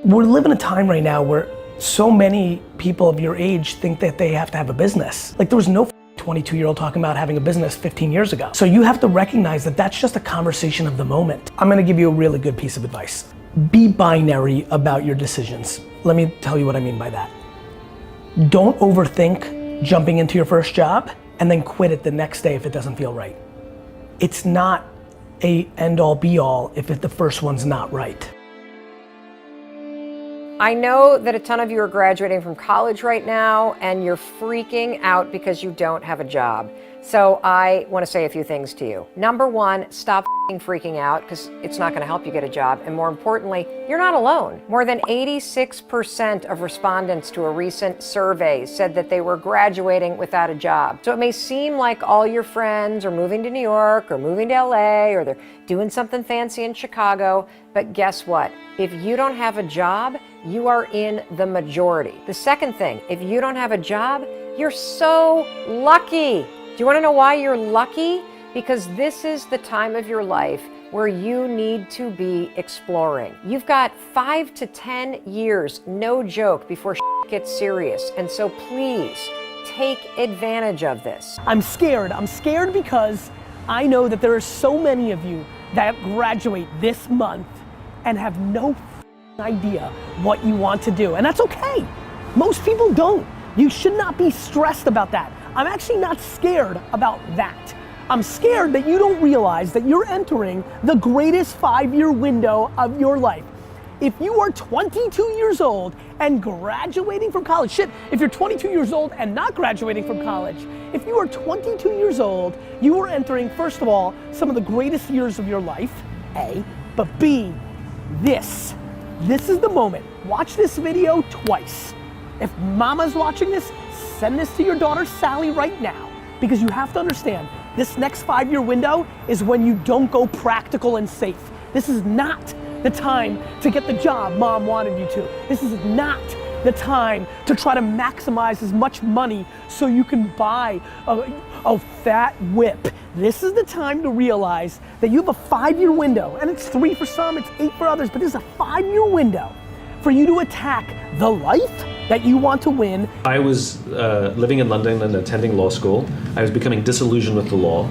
We're living a time right now where so many people of your age think that they have to have a business. Like there was no 22-year-old talking about having a business 15 years ago. So you have to recognize that that's just a conversation of the moment. I'm gonna give you a really good piece of advice. Be binary about your decisions. Let me tell you what I mean by that. Don't overthink jumping into your first job and then quit it the next day if it doesn't feel right. It's not a end-all be-all if the first one's not right. I know that a ton of you are graduating from college right now and you're freaking out because you don't have a job. So I want to say a few things to you. Number one, stop freaking out because it's not going to help you get a job. And more importantly, you're not alone. More than 86% of respondents to a recent survey said that they were graduating without a job. So it may seem like all your friends are moving to New York or moving to LA or they're doing something fancy in Chicago. But guess what? If you don't have a job, you are in the majority. The second thing, if you don't have a job, you're so lucky. Do you want to know why you're lucky? Because this is the time of your life where you need to be exploring. You've got 5 to 10 years, no joke, before gets serious. And so please take advantage of this. I'm scared. I'm scared because I know that there are so many of you that graduate this month and have no idea what you want to do. And that's okay. Most people don't. You should not be stressed about that. I'm actually not scared about that. I'm scared that you don't realize that you're entering the greatest 5-year window of your life. If you are 22 years old and graduating from college, shit, if you're 22 years old and not graduating from college, if you are 22 years old, you are entering, first of all, some of the greatest years of your life, A, but B, this is the moment. Watch this video twice. If mama's watching this, send this to your daughter Sally right now, because you have to understand, this next 5-year window is when you don't go practical and safe. This is not the time to get the job mom wanted you to. This is not the time to try to maximize as much money so you can buy a fat whip. This is the time to realize that you have a 5-year window, and it's 3 for some, it's 8 for others, but this is a 5-year window for you to attack the life that you want to win. I was living in London and attending law school. I was becoming disillusioned with the law.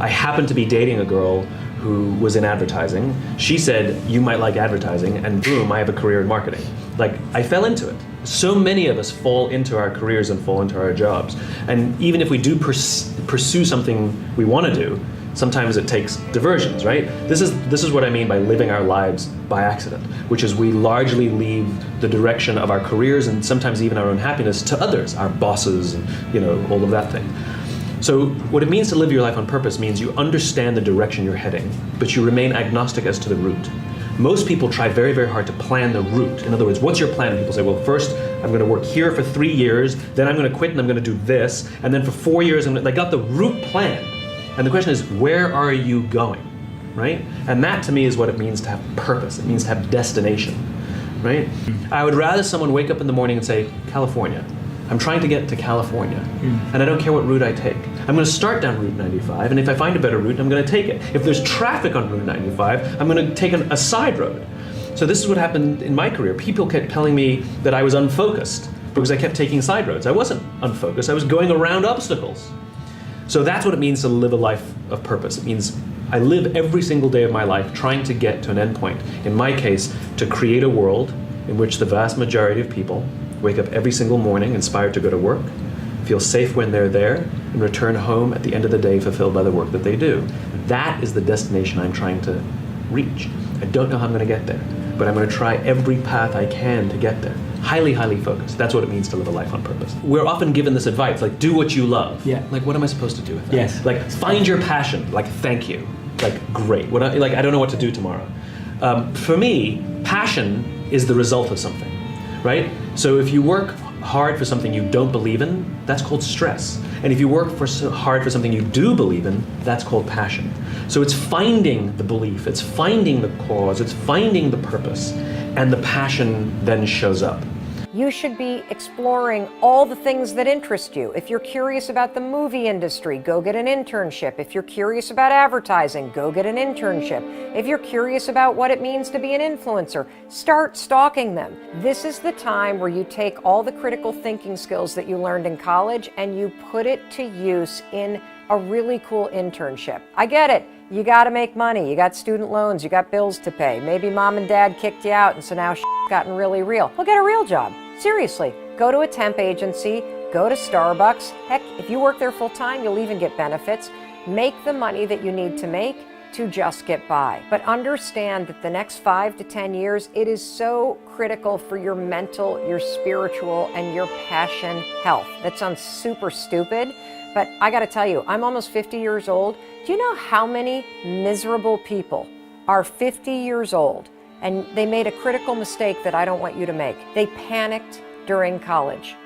I happened to be dating a girl who was in advertising. She said, you might like advertising, and boom, I have a career in marketing. Like, I fell into it. So many of us fall into our careers and fall into our jobs. And even if we do pursue something we want to do, sometimes it takes diversions, right? This is what I mean by living our lives by accident, which is we largely leave the direction of our careers and sometimes even our own happiness to others, our bosses, and all of that thing. So what it means to live your life on purpose means you understand the direction you're heading, but you remain agnostic as to the route. Most people try very, very hard to plan the route. In other words, what's your plan? And people say, well, first I'm going to work here for 3 years, then I'm going to quit and I'm going to do this, and then for 4 years they got the route planned. And the question is, where are you going, right? And that to me is what it means to have purpose. It means to have destination, right? I would rather someone wake up in the morning and say, California. I'm trying to get to California, and I don't care what route I take. I'm going to start down Route 95, and if I find a better route, I'm going to take it. If there's traffic on Route 95, I'm going to take a side road. So this is what happened in my career. People kept telling me that I was unfocused because I kept taking side roads. I wasn't unfocused. I was going around obstacles. So that's what it means to live a life of purpose. It means I live every single day of my life trying to get to an endpoint. In my case, to create a world in which the vast majority of people wake up every single morning inspired to go to work, feel safe when they're there, and return home at the end of the day fulfilled by the work that they do. That is the destination I'm trying to reach. I don't know how I'm going to get there, but I'm going to try every path I can to get there. Highly, highly focused. That's what it means to live a life on purpose. We're often given this advice, like, do what you love. Yeah. Like, what am I supposed to do with that? Yes. Like, find your passion. Like, thank you. Like, great. I don't know what to do tomorrow. For me, passion is the result of something, right? So if you work hard for something you don't believe in, that's called stress. And if you work hard for something you do believe in, that's called passion. So it's finding the belief, it's finding the cause, it's finding the purpose, and the passion then shows up. You should be exploring all the things that interest you. If you're curious about the movie industry, go get an internship. If you're curious about advertising, go get an internship. If you're curious about what it means to be an influencer, start stalking them. This is the time where you take all the critical thinking skills that you learned in college and you put it to use in a really cool internship. I get it. You got to make money. You got student loans. You got bills to pay. Maybe mom and dad kicked you out, and so now shit's gotten really real. Well, get a real job. Seriously. Go to a temp agency. Go to Starbucks. Heck, if you work there full time, you'll even get benefits. Make the money that you need to make to just get by. But understand that the next 5 to 10 years, it is so critical for your mental, your spiritual, and your passion health. That sounds super stupid, but I gotta tell you, I'm almost 50 years old. Do you know how many miserable people are 50 years old and they made a critical mistake that I don't want you to make? They panicked during college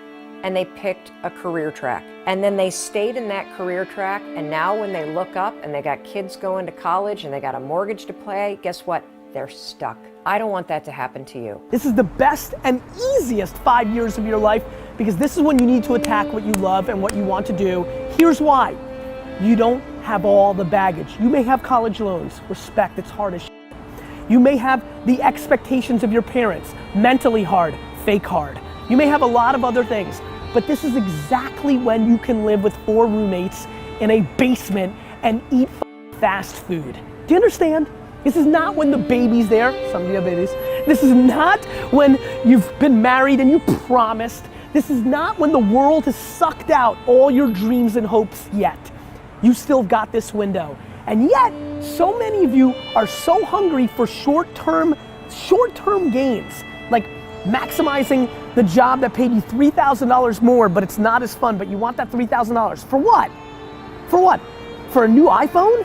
and they picked a career track. And then they stayed in that career track, and now when they look up and they got kids going to college and they got a mortgage to pay, guess what? They're stuck. I don't want that to happen to you. This is the best and easiest 5 years of your life, because this is when you need to attack what you love and what you want to do. Here's why. You don't have all the baggage. You may have college loans. Respect, it's hard as shit. You may have the expectations of your parents. Mentally hard, fake hard. You may have a lot of other things, but this is exactly when you can live with 4 roommates in a basement and eat fast food. Do you understand? This is not when the baby's there. Some of you have babies. This is not when you've been married and you promised. This is not when the world has sucked out all your dreams and hopes yet. You still got this window. And yet, so many of you are so hungry for short-term gains. Like maximizing the job that paid you $3,000 more, but it's not as fun, but you want that $3,000. For what? For what? For a new iPhone?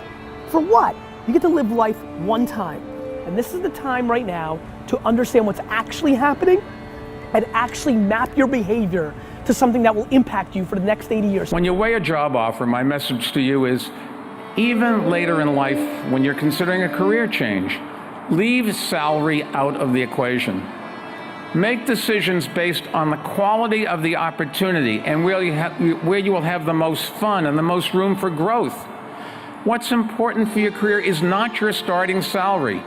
For what? You get to live life one time. And this is the time right now to understand what's actually happening and actually map your behavior to something that will impact you for the next 80 years. When you weigh a job offer, my message to you is, even later in life, when you're considering a career change, leave salary out of the equation. Make decisions based on the quality of the opportunity and where you will have the most fun and the most room for growth. What's important for your career is not your starting salary.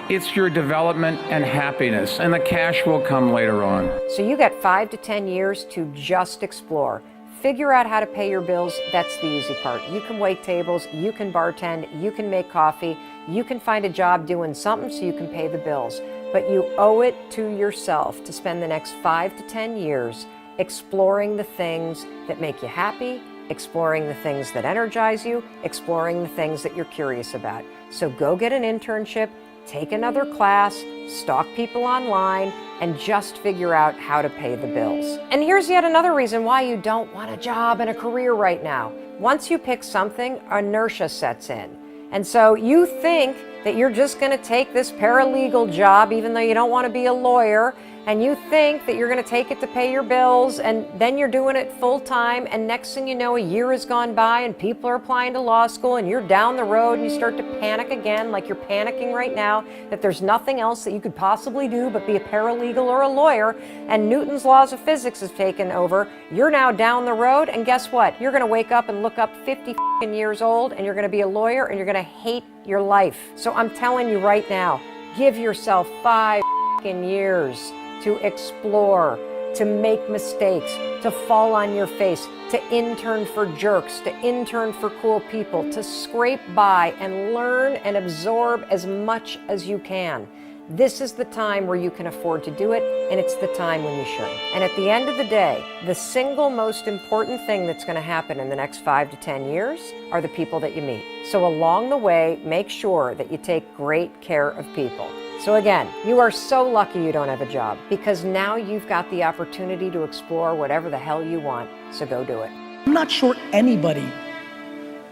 It's your development and happiness, and the cash will come later on. So you got 5 to 10 years to just explore. Figure out how to pay your bills. That's the easy part. You can wait tables, you can bartend, you can make coffee, you can find a job doing something so you can pay the bills. But you owe it to yourself to spend the next 5 to 10 years exploring the things that make you happy, exploring the things that energize you, exploring the things that you're curious about. So go get an internship, take another class, stalk people online, and just figure out how to pay the bills. And here's yet another reason why you don't want a job and a career right now. Once you pick something, inertia sets in. And so you think that you're just gonna take this paralegal job even though you don't wanna be a lawyer, and you think that you're gonna take it to pay your bills, and then you're doing it full time, and next thing you know, a year has gone by and people are applying to law school and you're down the road and you start to panic again, like you're panicking right now, that there's nothing else that you could possibly do but be a paralegal or a lawyer, and Newton's laws of physics has taken over. You're now down the road, and guess what? You're gonna wake up and look up 50 years old, and you're gonna be a lawyer, and you're gonna hate your life. So I'm telling you right now, give yourself 5 years to explore, to make mistakes, to fall on your face, to intern for jerks, to intern for cool people, to scrape by and learn and absorb as much as you can. This is the time where you can afford to do it, and it's the time when you shouldn't. And at the end of the day, the single most important thing that's going to happen in the next 5 to 10 years are the people that you meet. So along the way, make sure that you take great care of people. So again, you are so lucky you don't have a job, because now you've got the opportunity to explore whatever the hell you want. So go do it. I'm not sure anybody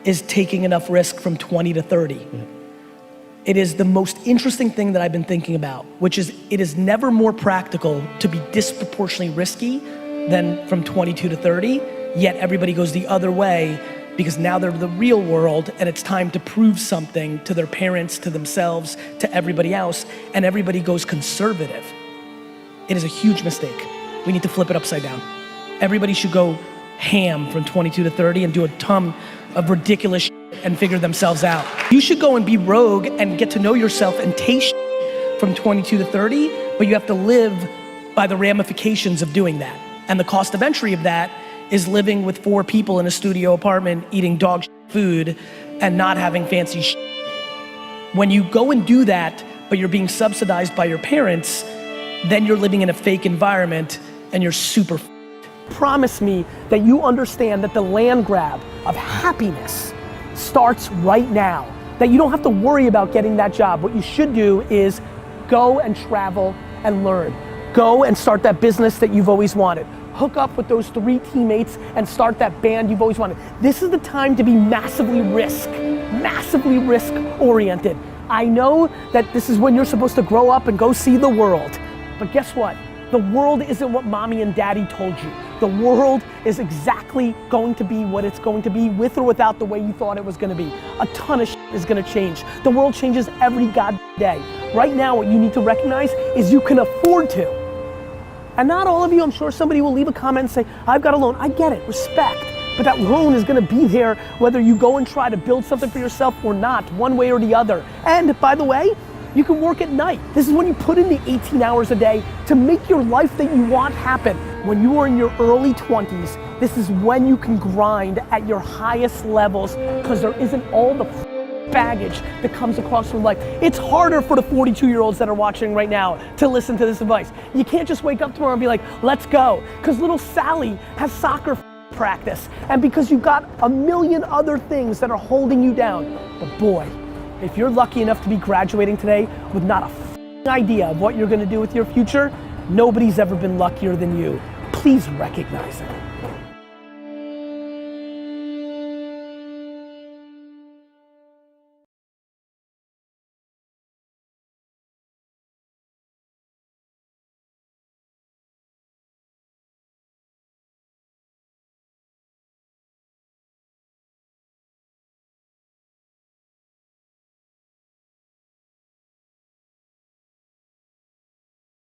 is taking enough risk from 20 to 30. Yeah. It is the most interesting thing that I've been thinking about, which is it is never more practical to be disproportionately risky than from 22 to 30, yet everybody goes the other way because now they're the real world and it's time to prove something to their parents, to themselves, to everybody else, and everybody goes conservative. It is a huge mistake. we need to flip it upside down. Everybody should go ham from 22 to 30 and do a ton of ridiculous shit and figure themselves out. You should go and be rogue and get to know yourself and taste shit from 22 to 30, but you have to live by the ramifications of doing that. And the cost of entry of that is living with 4 people in a studio apartment, eating dog shit food and not having fancy shit. When you go and do that, but you're being subsidized by your parents, then you're living in a fake environment and you're super f***ed. Promise me that you understand that the land grab of happiness starts right now. That you don't have to worry about getting that job. What you should do is go and travel and learn. Go and start that business that you've always wanted. Hook up with those 3 teammates and start that band you've always wanted. This is the time to be massively risk oriented. I know that this is when you're supposed to grow up and go see the world. But guess what? The world isn't what mommy and daddy told you. The world is exactly going to be what it's going to be, with or without the way you thought it was gonna be. A ton of shit is gonna change. The world changes every goddamn day. Right now, what you need to recognize is you can afford to. And not all of you, I'm sure somebody will leave a comment and say, I've got a loan. I get it, respect. But that loan is gonna be there whether you go and try to build something for yourself or not, one way or the other. And by the way, you can work at night. This is when you put in the 18 hours a day to make your life that you want happen. When you are in your early 20s, this is when you can grind at your highest levels, because there isn't all the baggage that comes across from life. It's harder for the 42-year-olds that are watching right now to listen to this advice. You can't just wake up tomorrow and be like, let's go. Because little Sally has soccer practice, and because you've got a million other things that are holding you down. But boy, if you're lucky enough to be graduating today with not a idea of what you're gonna do with your future, nobody's ever been luckier than you. Please recognize it.